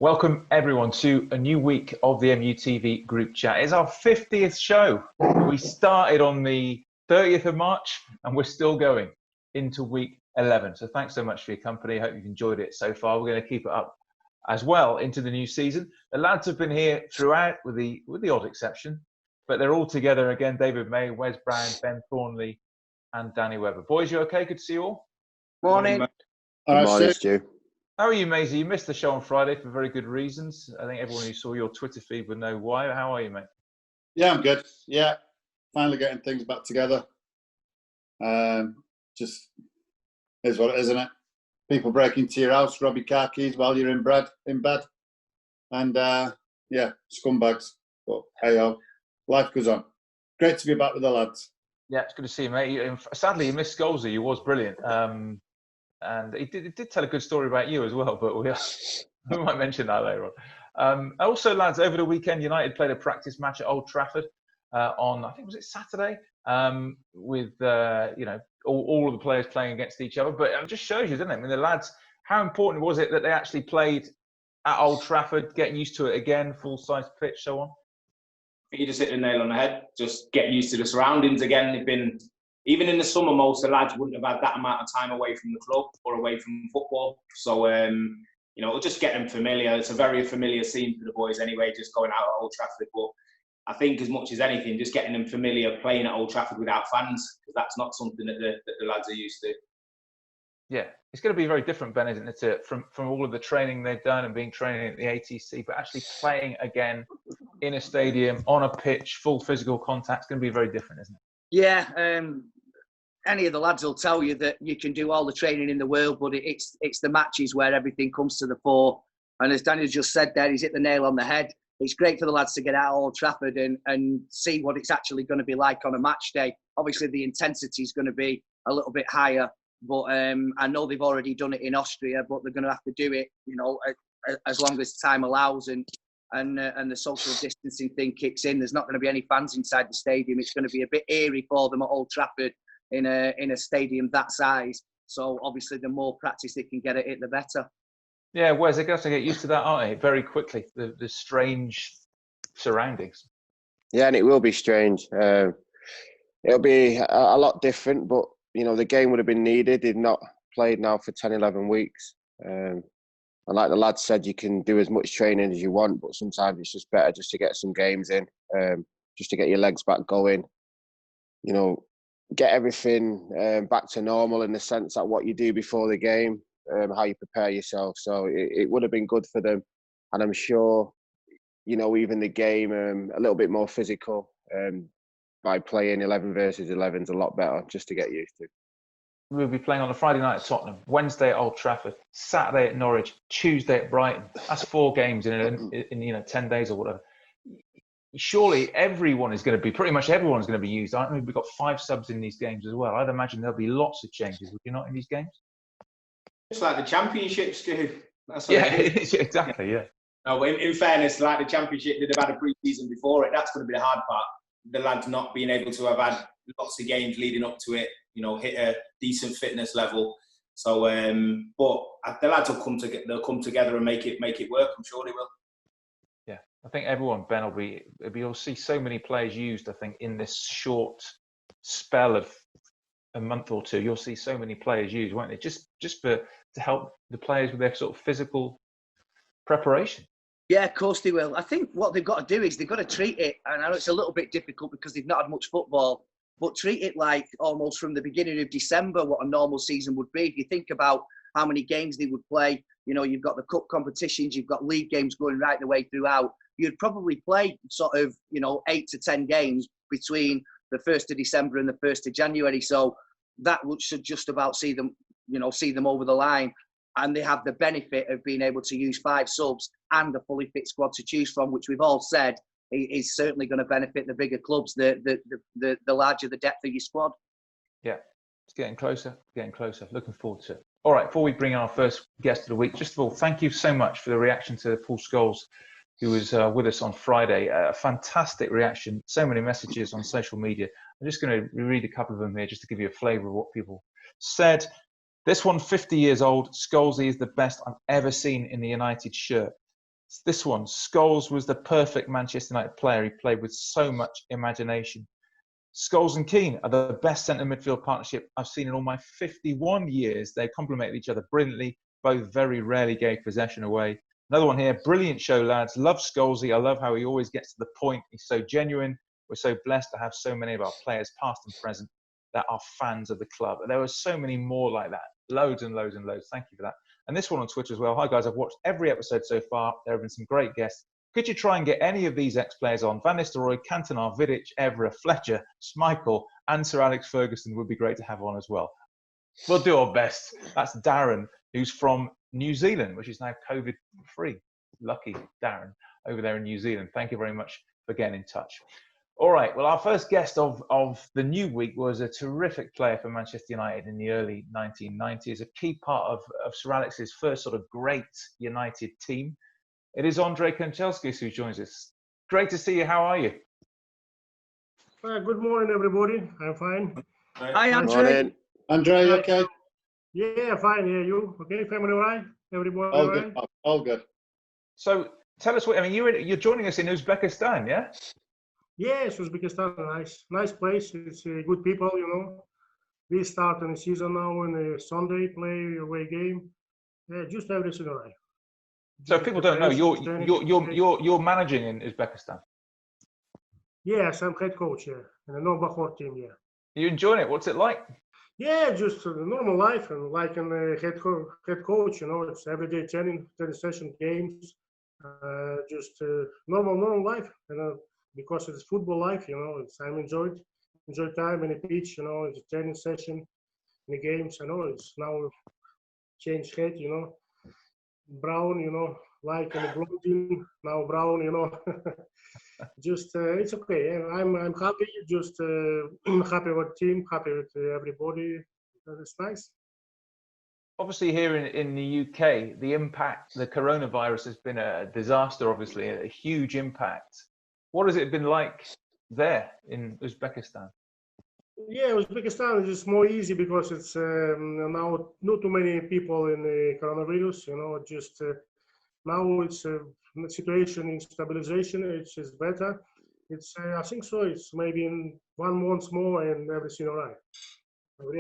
Welcome everyone to a new week of the MUTV group chat. It's our 50th show. We started on the 30th of March and we're still going into week 11. So thanks so much for your company. I hope you've enjoyed it so far. We're going to keep it up as well into the new season. The lads have been here throughout with the odd exception, but they're all together again. David May, Wes Brown, Ben Thornley and Danny Webber. Boys, you okay? Good to see you all. Morning. Good morning, Stu. How are you, Maisie? You missed the show on Friday for very good reasons. I think everyone who saw your Twitter feed would know why. How are you, mate? Yeah, I'm good. Yeah, finally getting things back together. Just is what it is, isn't it? People break into your house, rob your car keys while you're in bed, and yeah, scumbags. But hey ho, life goes on. Great to be back with the lads. Yeah, it's good to see you, mate. Sadly, you missed Scholesy. You was brilliant. And he did tell a good story about you as well, but we might mention that later on. Also, lads, over the weekend, United played a practice match at Old Trafford on, I think, was it Saturday? With, all of the players playing against each other. But it just shows you, doesn't it? I mean, the lads, how important was it that they actually played at Old Trafford, getting used to it again, full-size pitch, so on? You just hit the nail on the head. Just get used to the surroundings again. They've been... Even in the summer, most of the lads wouldn't have had that amount of time away from the club or away from football. So, it'll just get them familiar. It's a very familiar scene for the boys anyway, just going out at Old Trafford. But I think as much as anything, just getting them familiar playing at Old Trafford without fans, because that's not something that the lads are used to. Yeah, it's going to be very different, Ben, isn't it, from all of the training they've done and being training at the ATC, but actually playing again in a stadium, on a pitch, full physical contact. It's going to be very different, isn't it? Yeah, any of the lads will tell you that you can do all the training in the world, but it's the matches where everything comes to the fore. And as Daniel just said there, he's hit the nail on the head. It's great for the lads to get out of Old Trafford and see what it's actually going to be like on a match day. Obviously, the intensity is going to be a little bit higher, but I know they've already done it in Austria, but they're going to have to do it, as long as time allows and the social distancing thing kicks in. There's not going to be any fans inside the stadium. It's going to be a bit eerie for them at Old Trafford in a stadium that size. So obviously the more practice they can get at it, the better. Yeah, Wes, they're going to get used to that, aren't they? Very quickly, the strange surroundings. Yeah, and it will be strange. It'll be a lot different, but, the game would have been needed. They've not played now for 10, 11 weeks. And like the lads said, you can do as much training as you want, but sometimes it's just better just to get some games in, just to get your legs back going. Get everything back to normal in the sense that what you do before the game, how you prepare yourself. So it would have been good for them. And I'm sure, even the game a little bit more physical by playing 11 versus 11 is a lot better just to get used to. We'll be playing on a Friday night at Tottenham, Wednesday at Old Trafford, Saturday at Norwich, Tuesday at Brighton. That's 4 games in 10 days or whatever. Surely pretty much everyone's going to be used, aren't we? We've got 5 subs in these games as well. I'd imagine there'll be lots of changes, would you not, in these games? It's like the Championship, Stu. Exactly, yeah. No, in fairness, like the Championship, they'd have had a pre-season before it. That's going to be the hard part. The lads not being able to have had lots of games leading up to it, hit a decent fitness level. So, but the lads will come together. They'll come together and make it work. I'm sure they will. Yeah, I think everyone, Ben, you'll see so many players used. I think in this short spell of a month or two, you'll see so many players used, won't they? Just to help the players with their sort of physical preparation. Yeah, of course they will. I think what they've got to do is they've got to treat it, and I know it's a little bit difficult because they've not had much football, but treat it like almost from the beginning of December what a normal season would be. If you think about how many games they would play, you've got the cup competitions, you've got league games going right the way throughout. You'd probably play sort of, 8 to 10 games between the 1st of December and the 1st of January. So that should just about see them over the line. And they have the benefit of being able to use 5 subs and a fully fit squad to choose from, which we've all said is certainly going to benefit the bigger clubs, the larger the depth of your squad. Yeah, it's getting closer. Looking forward to it. All right, before we bring in our first guest of the week, just of all, thank you so much for the reaction to Paul Scholes, who was with us on Friday. A fantastic reaction. So many messages on social media. I'm just going to read a couple of them here just to give you a flavour of what people said. This one, 50 years old. Scholesy is the best I've ever seen in the United shirt. This one, Scholes was the perfect Manchester United player. He played with so much imagination. Scholes and Keane are the best centre midfield partnership I've seen in all my 51 years. They complemented each other brilliantly. Both very rarely gave possession away. Another one here, brilliant show, lads. Love Scholesy. I love how he always gets to the point. He's so genuine. We're so blessed to have so many of our players, past and present, that are fans of the club. And there were so many more like that. Loads and loads and loads. Thank you for that. And this one on Twitter as well. Hi, guys. I've watched every episode so far. There have been some great guests. Could you try and get any of these ex-players on? Van Nistelrooy, Cantona, Vidic, Evra, Fletcher, Schmeichel, and Sir Alex Ferguson would be great to have on as well. We'll do our best. That's Darren, who's from New Zealand, which is now COVID-free. Lucky Darren over there in New Zealand. Thank you very much for getting in touch. All right. Well, our first guest of the new week was a terrific player for Manchester United in the early 1990s, a key part of Sir Alex's first sort of great United team. It is Andrei Kanchelskis who joins us. Great to see you. How are you? Good morning, everybody. I'm fine. Hi, Andrei. Andrei, you okay? Yeah, fine. Yeah, you okay? Family all right? Everybody All all good. right? All good. So tell us what, I mean, you're joining us in Uzbekistan, yeah? Yes, Uzbekistan, nice place. It's good people, you know. We start in the season now on a Sunday, play away game. Just everything all right. So if people don't know, you're managing in Uzbekistan. Yes, I'm head coach here in the Novahor team. Yeah. Are you enjoying it? What's it like? Yeah, just normal life and like in head coach, you know, it's everyday training session games, just normal life, you know, because it's football life, you know. I'm enjoy time in the pitch, you know. It's a training session in the games, you know. It's now change head, you know. Brown, you know, like in the blondine, now brown, you know. Just it's okay. I'm happy. Just happy with team, happy with everybody. It's nice. Obviously, here in the UK, the impact, the coronavirus has been a disaster. Obviously, a huge impact. What has it been like there in Uzbekistan? Yeah, Uzbekistan is just more easy because it's now not too many people in the coronavirus. You know, just now it's situation in stabilization. It's better. It's I think so. It's maybe in 1 month more and everything all right.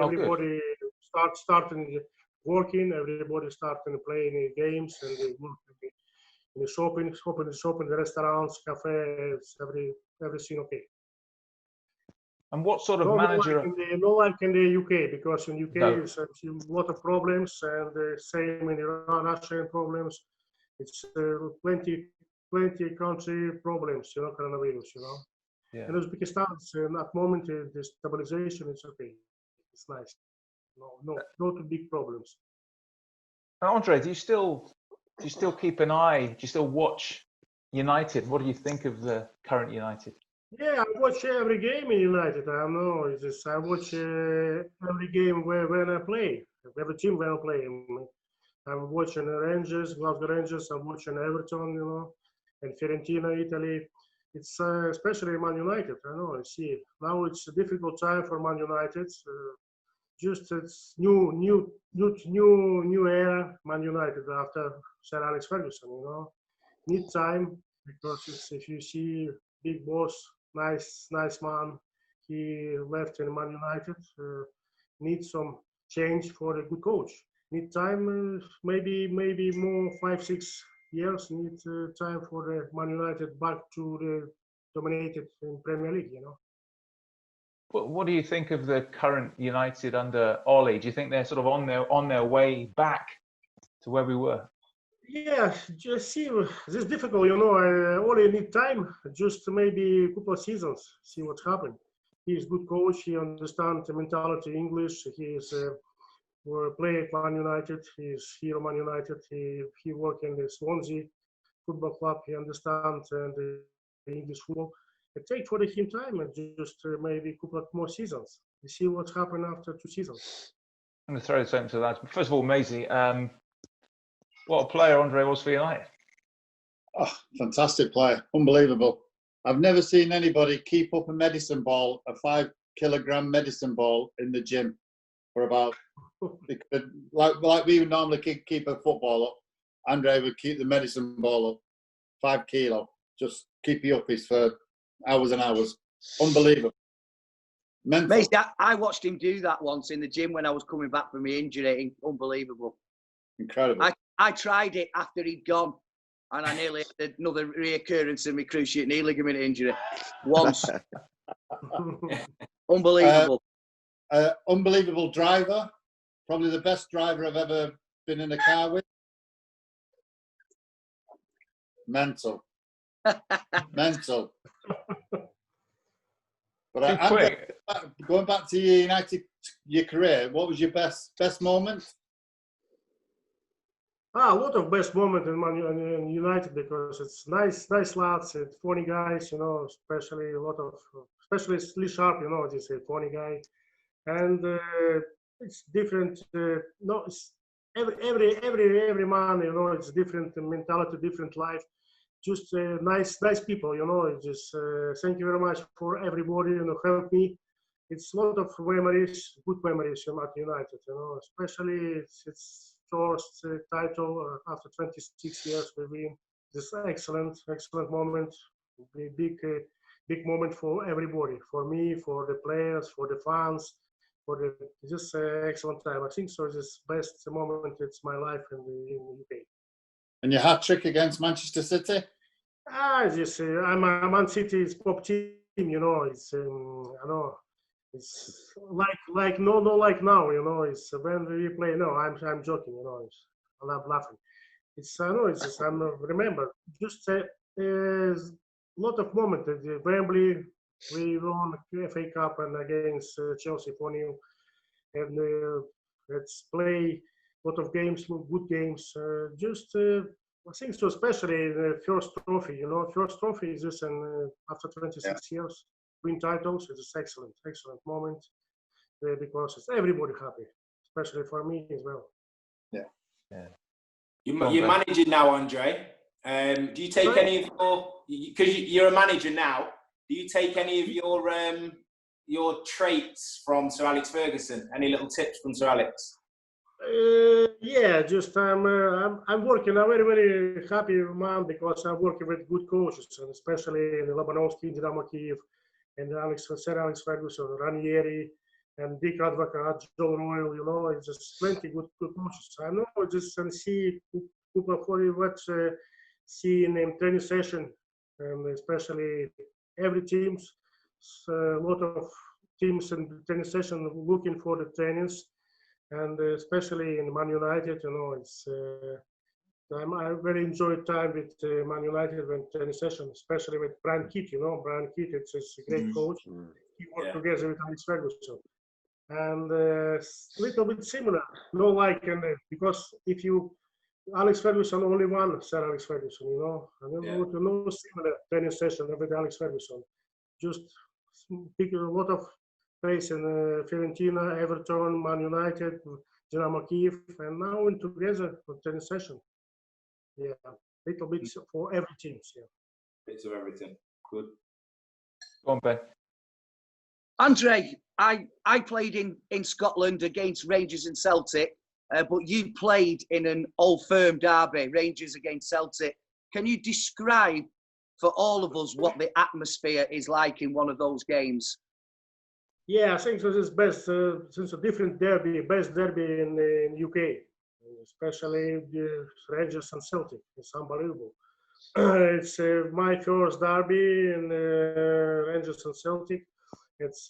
Everybody starting working. Everybody starting playing games and they work in the shopping, the restaurants, cafes, everything okay. And what sort of manager? No like in the UK, because in UK there's a lot of problems, and the same in Russian problems. It's plenty country problems, you know, coronavirus, you know. Yeah. And Uzbekistan, at the moment, the stabilization is okay. It's nice. No too big problems. Andrei, do you still keep an eye? Do you still watch United? What do you think of the current United? Yeah, I watch every game in United. I know. It's just, I watch every game when I play. Every team when I play. I'm watching the Rangers, Glasgow Rangers. I'm watching Everton, you know, and Fiorentina, Italy. It's especially Man United. I know. I see now it's a difficult time for Man United. Just it's new era Man United after Sir Alex Ferguson. You know, need time because it's, if you see big boss, nice man, he left in Man United. Need some change for a good coach. Need time, maybe more 5-6 years. Need time for the Man United back to the dominated in Premier League. You know. What do you think of the current United under Ole? Do you think they're sort of on their way back to where we were? Yeah, just see, this is difficult, you know. I only need time, just maybe a couple of seasons, see what's happened. He's a good coach. He understands the mentality English. He is play at Man United. He's here at Man United. He work in the Swansea football club. He understands the English football. It takes for him time and just maybe a couple of more seasons. You see what's happened after 2 seasons. I'm going to throw something to that. First of all, Maisie, what a player Andrei was for United. Oh, fantastic player. Unbelievable. I've never seen anybody keep up a medicine ball, a 5-kilogram medicine ball in the gym for about, like we would normally keep a football up. Andrei would keep the medicine ball up. 5 kilo. Just keep you up for hours and hours. Unbelievable. Mental. Mate, I watched him do that once in the gym when I was coming back from my injury. Unbelievable. Incredible. I tried it after he'd gone, and I nearly had another reoccurrence of my cruciate knee ligament injury once. Unbelievable. Unbelievable driver. Probably the best driver I've ever been in a car with. Mental. Mental. But going back to your career, what was your best moment? A lot of best moment in United, because it's nice lads, it's funny guys, you know, especially Lee Sharp, you know, just a funny guy, and it's different. No, it's every man, you know, it's different mentality, different life. Just nice people, you know. Just thank you very much for everybody, you know, help me. It's a lot of memories, good memories at United, you know. Especially it's first title after 26 years we win. This excellent moment, big moment for everybody, for me, for the players, for the fans, for the just excellent time. I think so. This best moment it's my life in the UK. And your hat trick against Manchester City? Just I'm a Man City's pop team, you know. It's I know. It's like now, you know. It's when we play. No, I'm joking, you know. I love laughing. It's I know. It's just I remember just a lot of moments at Wembley. We won the FA Cup and against Chelsea 4-0, and let's play a lot of games, good games. I think so, especially the first trophy. You know, first trophy is this, and after 26 years. Win titles is an excellent moment because it's everybody happy, especially for me as well. Yeah. You're managing now, Andre. Do you take any of because you're a manager now? Do you take any of your traits from Sir Alex Ferguson? Any little tips from Sir Alex? Yeah, just I'm working. I'm very happy man because I'm working with good coaches, and especially in the Lobanovsky, Dynamo Kiev, and Sir Alex Ferguson, Ranieri, and Dick Advocat, Joe Royal. You know, it's just plenty good coaches. I know just and see what see in training session, and especially every teams. A lot of teams in the training session looking for the trainings. And especially in Man United, you know, it's I very enjoy time with Man United when training session, especially with Brian Kidd. You know, Brian Kidd, it's a great coach. He worked together with Alex Ferguson, and little bit similar. No, like because if you Alex Ferguson only one, Sir Alex Ferguson, you know, and no similar training session with Alex Ferguson. Just pick a lot of place in Fiorentina, Everton, Man United, Dynamo Kiev, and now we're together for training session. Yeah, little bit for every team. Yeah, bits of everything. Good. Go on, Ben. Andre, I played in Scotland against Rangers and Celtic, but you played in an Old Firm derby, Rangers against Celtic. Can you describe for all of us what the atmosphere is like in one of those games? Yeah, I think this is best. Since a different derby, best derby in UK, especially the Rangers and Celtic. It's unbelievable. It's my first derby in Rangers and Celtic. It's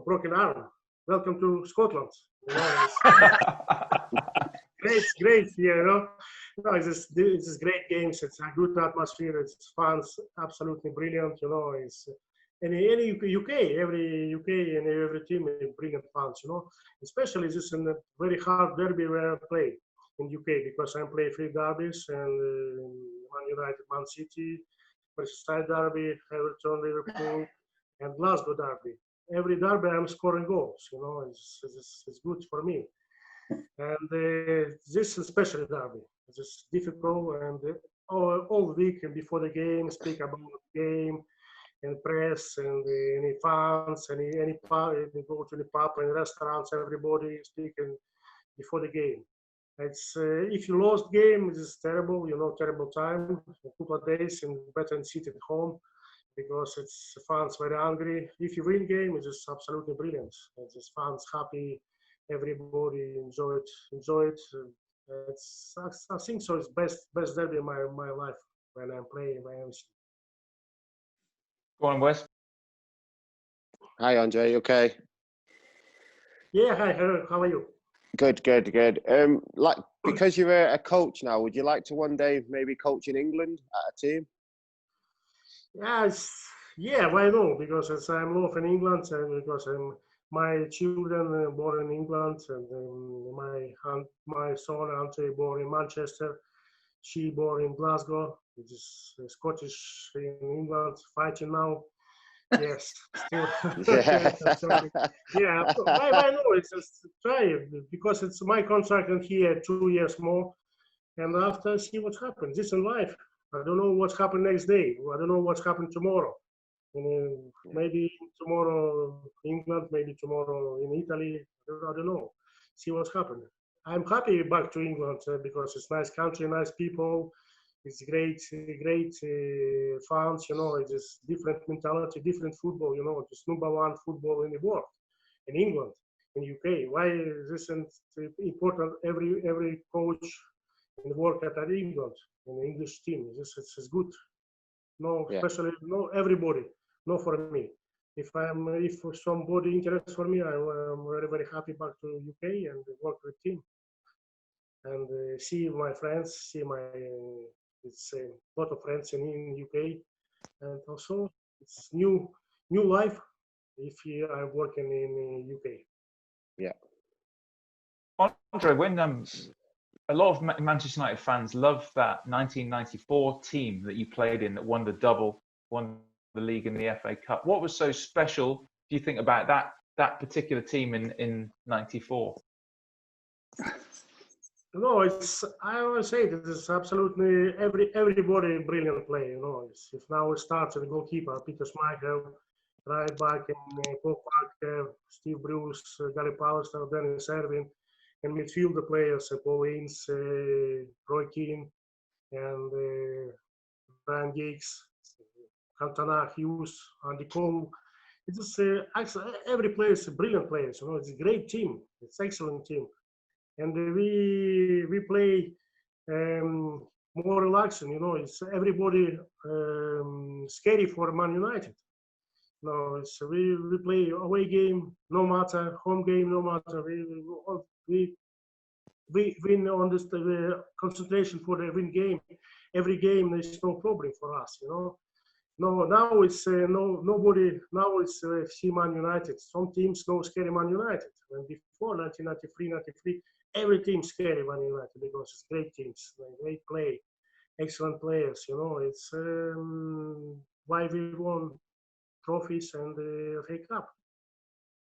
broken arm. Welcome to Scotland. You know, great. You know, no, it's great games. It's a good atmosphere. It's fans, absolutely brilliant. You know, it's. Any UK, every UK and every team bring fans, you know. Especially this is a very hard derby where I play in UK because I play 3 derbies and Man United, Man City, Merseyside derby, Everton, Liverpool, and Glasgow derby. Every derby I'm scoring goals, you know. It's good for me. And this is especially derby. It's difficult and all week and before the game speak about the game. And press and any fans, any pub, go to the pub and restaurants, everybody speaking before the game. It's if you lost game, it's terrible. You know, terrible time. A couple of days, and better than sit at home because it's fans very angry. If you win game, it's just absolutely brilliant. It's just fans happy. Everybody enjoy it. Enjoy it. I think so. It's best derby in my life when I'm playing my MC. Go on, Wes. Hi, Andre. Okay. Yeah, hi. How are you? Good. Like, because you're a coach now, would you like to one day maybe coach in England at a team? Yeah, why not? Because I'm live in England, and because my children born in England, and my son Andre born in Manchester. She born in Glasgow. It is Scottish in England, fighting now. Yes, still. Yeah. Yeah, why not? It's just try it because it's my contract and here 2 years more, and after see what happens. This in life. I don't know what's happened next day. I don't know what's happened tomorrow. Maybe tomorrow England, maybe tomorrow in Italy. I don't know. See what's happened. I'm happy back to England because it's nice country, nice people. It's great fans. You know, it's just different mentality, different football. You know, it's #1 football in the world, in England, in UK. Why is this important? Every coach in the world at England, in the English team, this is good. No, especially no everybody. No, for me. If somebody interested for me, I'm very happy back to UK and work with team and see my friends, see my it's a lot of friends in UK, and also it's new life if I'm working in UK. Yeah. Andre, when a lot of Manchester United fans love that 1994 team that you played in that won the double, won the league and the FA Cup. What was so special, do you think, about that particular team in '94? No, I always say that it's absolutely everybody brilliant play. You know, if now it starts with the goalkeeper Peter Schmeichel, right back in Paul Parker, Steve Bruce, Gary Pallister, Dennis Irvin, and midfield the players Paul Ince, Roy Keane, and Brian Giggs, Cantona, Hughes, Andy Cole. It's actually every player is a brilliant player. You know, it's a great team. It's an excellent team. And we play more relaxing, you know. It's everybody scary for Man United. No, it's we play away game, no matter home game, no matter we win on this concentration for the win game. Every game there's no problem for us, you know. No, now it's nobody. Now it's FC Man United. Some teams no scary Man United. And before 1993, every team scary Man United because it's great teams, great play, excellent players. You know, it's why we won trophies and the FA Cup.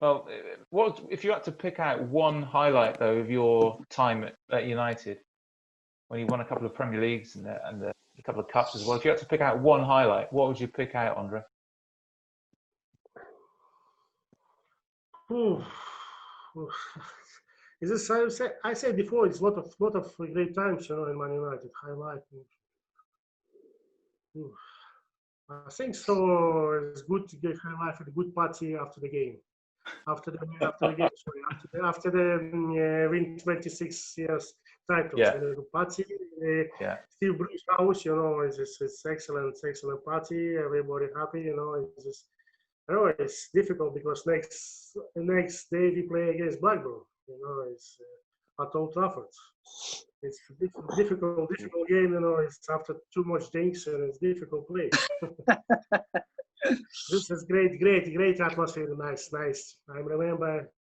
Well, what if you had to pick out one highlight though of your time at United, when you won a couple of Premier Leagues and a couple of cups as well? If you had to pick out one highlight, what would you pick out, Andre? I said before, it's a lot of great times, you know, in Man United. Highlight. I think so. It's good to get highlight with a good party after the game. After the win 26 years titles. Yeah. The party, Steve Bruce house, you know, it's excellent party. Everybody happy, you know. It's difficult because next day we play against Blackburn. You know, it's at Old Trafford. It's a difficult game. You know, it's after too much drinks and it's difficult play. This is great atmosphere. Nice. I remember,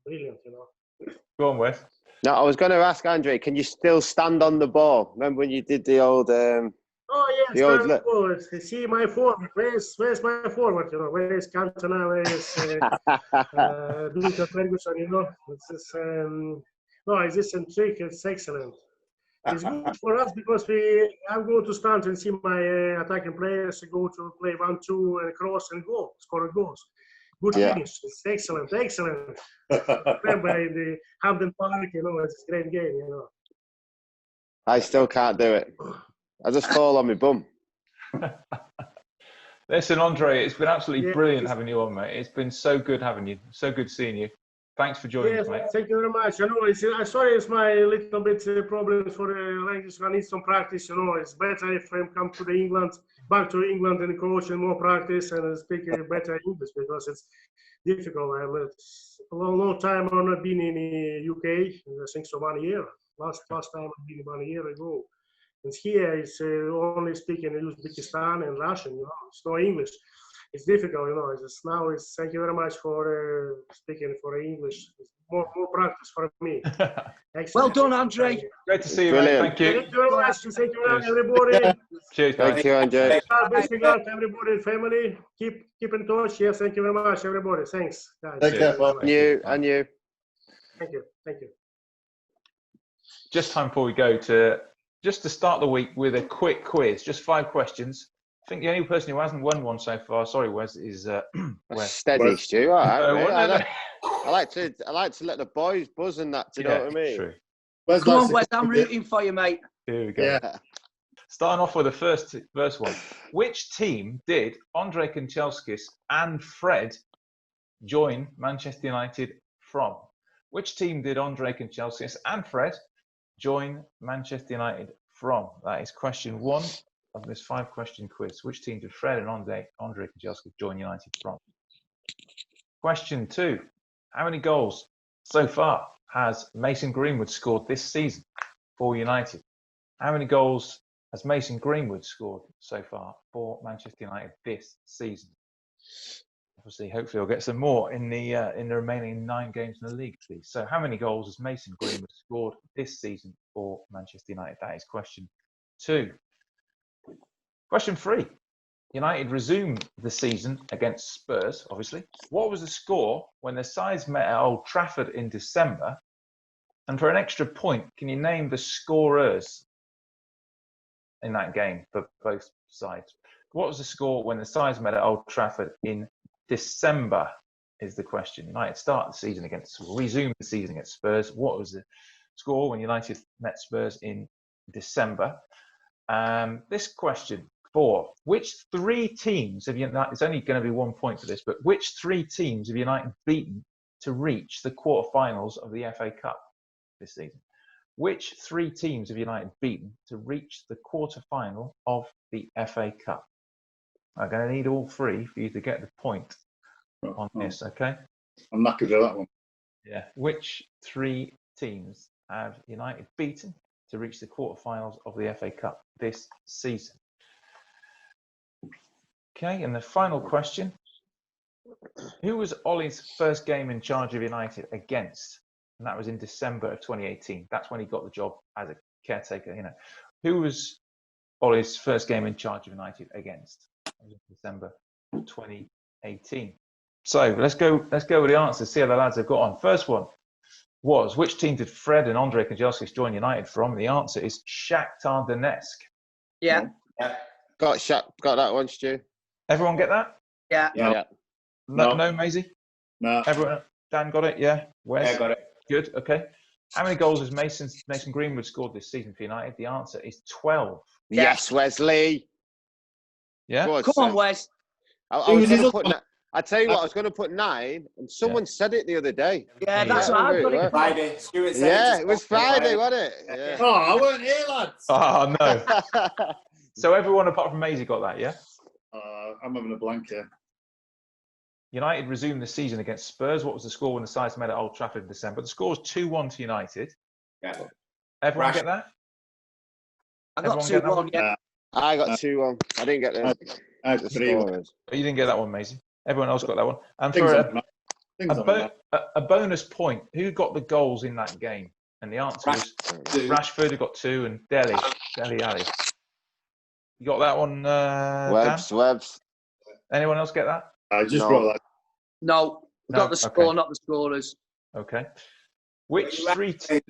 brilliant. You know. Go on, Wes. No, I was going to ask Andre, can you still stand on the ball? Remember when you did the old? Oh yes, forward. See my forward. Where's my forward? You know, where's Cantona? Where's Alex Ferguson? You know, it's this trick. It's excellent. It's good for us because I'm going to stand and see my attacking players go to play 1-2 and cross and goal, score goals. good Yeah. finish. It's excellent. Remember in the Hampden Park, you know, it's a great game, you know. I still can't do it. I just fall on my bum. Listen, Andre, it's been absolutely Yeah. brilliant having you on, mate. It's been so good having you. So good seeing you. Thanks for joining Yes, us, mate. thank you very much. I know I'm sorry, it's my little bit problems for the language. I need some practice. You know, it's better if I come to back to England and coach and more practice and speak better English because it's difficult. I'm a long time I've not been in the UK. I think so 1 year. Last time I've been 1 year ago. And here it's only speaking Uzbekistan and Russian. You know, it's no English. It's difficult, you know. Thank you very much for speaking for English. It's more practice for me. Well done, Andre. Great to see you, Brilliant. mate. Thank you. Thank you very much. Thank you, Cheers. everybody. Cheers, guys. Thank you, Andre. Best regards, everybody, family. Keep in touch. Yes, thank you very much, everybody. Thanks, guys. Take care, Paul. And you, and you. Thank you. Just time before we go to start the week with a quick quiz. Just 5 questions. I think the only person who hasn't won one so far, sorry, Wes, is Wes. Steady, Wes. Stu. All right, mate. No, no. I like to let the boys buzz and that. Do you know what I mean? True. Where's Come on, Lassie? Wes, I'm rooting for you, mate. Here we go. Yeah. Starting off with the first one. Which team did Andrei Kanchelskis and Fred join Manchester United from? Which team did Andrei Kanchelskis and Fred join Manchester United from? That is question 1 of this 5-question quiz. Which team did Fred and Andrei Kanchelskis join United from? Question 2. How many goals so far has Mason Greenwood scored this season for United? How many goals has Mason Greenwood scored so far for Manchester United this season? Obviously, hopefully, we'll get some more in the remaining 9 games in the league, please. So, how many goals has Mason Greenwood scored this season for Manchester United? That is question 2. Question 3. United resumed the season against Spurs, obviously. What was the score when the sides met at Old Trafford in December? And for an extra point, can you name the scorers in that game for both sides? What was the score when the sides met at Old Trafford in December is the question. United resumed the season against Spurs. What was the score when United met Spurs in December? This question 4. Which 3 teams have United, it's only going to be 1 point for this, but which 3 teams have United beaten to reach the quarterfinals of the FA Cup this season? Which 3 teams have United beaten to reach the quarterfinal of the FA Cup? I'm going to need all 3 for you to get the point on this, okay? I'm not good at that one. Yeah. Which 3 teams have United beaten to reach the quarterfinals of the FA Cup this season? Okay, and the final question. Who was Ole's first game in charge of United against? And that was in December of 2018. That's when he got the job as a caretaker, you know. Who was Ole's first game in charge of United against? That was in December 2018. So let's go with the answers, see how the lads have got on. First one was, which team did Fred and Andrei Kanchelskis join United from? The answer is Shakhtar Donetsk. Yeah. Got that one, Stu. Everyone get that? Yeah. Yeah. No, Maisie? No. Everyone? Dan got it? Yeah. Wes? Yeah, got it. Good. Okay. How many goals has Mason Greenwood scored this season for United? The answer is 12. Yes, Wesley. Yeah. Good, Come on, sir. Wes. I tell you what, I was going to put 9, and someone said it the other day. Yeah, that's what I've got it. Friday. Stuart said Yeah, it was Friday, wasn't it? Yeah. Oh, I weren't here, lads. Oh, no. So everyone apart from Maisie got that, yeah? I'm having a blank here. United resumed the season against Spurs. What was the score when the sides met at Old Trafford in December? The score was 2-1 to United. Yeah. Everyone Rash. get that? I got Everyone get that 2-1, one? yeah. I got 2-1. I didn't get I had the 3-1. scorers. Oh, you didn't get that one, Maisie. Everyone else got that one. And Things for on that. Things on that. a bonus point, who got the goals in that game? And the answer was Rashford, who got 2, and Dele Ali. You got that one, Webbs. Anyone else get that? I just No. brought that. No, we No, got the score, okay. not the scorers. Okay. Which 3 teams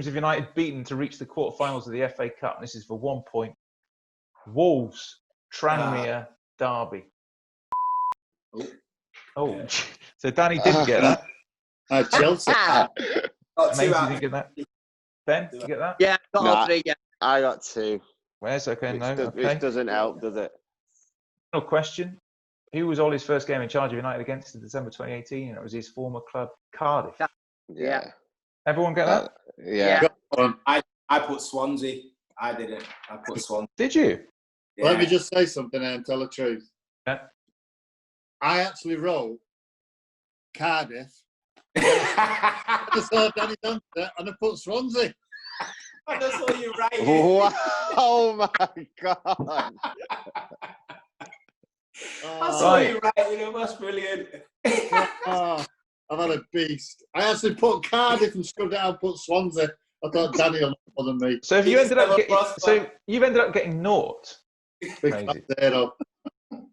have United beaten to reach the quarterfinals of the FA Cup? And this is for 1 point. Wolves, Tranmere, derby? Oh, so Danny didn't get that. Chelsea. Maisie didn't get that. Ben, did you get that? Yeah, got all three. Yeah. I got 2. Where's okay? No, okay. Which doesn't help, does it? Final question. Who was Ollie's first game in charge of United against in December 2018? And it was his former club, Cardiff. Yeah. Everyone get that? Yeah. I put Swansea. I didn't. I put Swansea. Did you? Yeah. Let me just say something and tell the truth. Yeah. I actually wrote Cardiff. I saw Danny's answer and I put Swansea. I just saw you right. Wow. Oh my God. I saw you right. You know, that's brilliant. I've had a beast. I actually put Cardiff and scrubbed it out and put Swansea. I thought Danny will more than me. So if you ended up you've ended up getting naught. Crazy.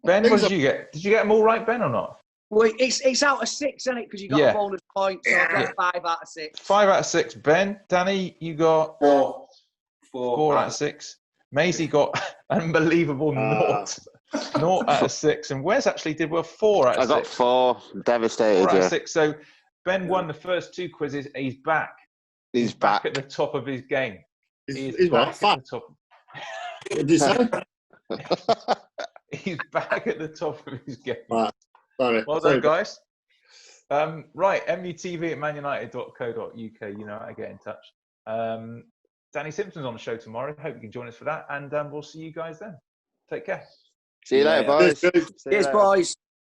Ben, what did you get? Did you get them all right, Ben, or not? Well, it's out of 6, isn't it? Because you got a bonus point, so I got 5 out of 6. 5 out of 6. Ben, Danny, you got 4 out of 6. Maisie got unbelievable naught. 0 out of 6. And Wes actually did well 4 out of 6. I got 4. Devastated. 4 out of 6. So Ben won the first 2 quizzes. He's back. He's back at the top of his game. He's back what? at the top. What did you say? He's back at the top of his game. Sorry. Well done, guys. Right, MUTV at manunited.co.uk. You know how to get in touch. Danny Simpson's on the show tomorrow. Hope you can join us for that. And we'll see you guys then. Take care. See you later, boys. Cheers, boys.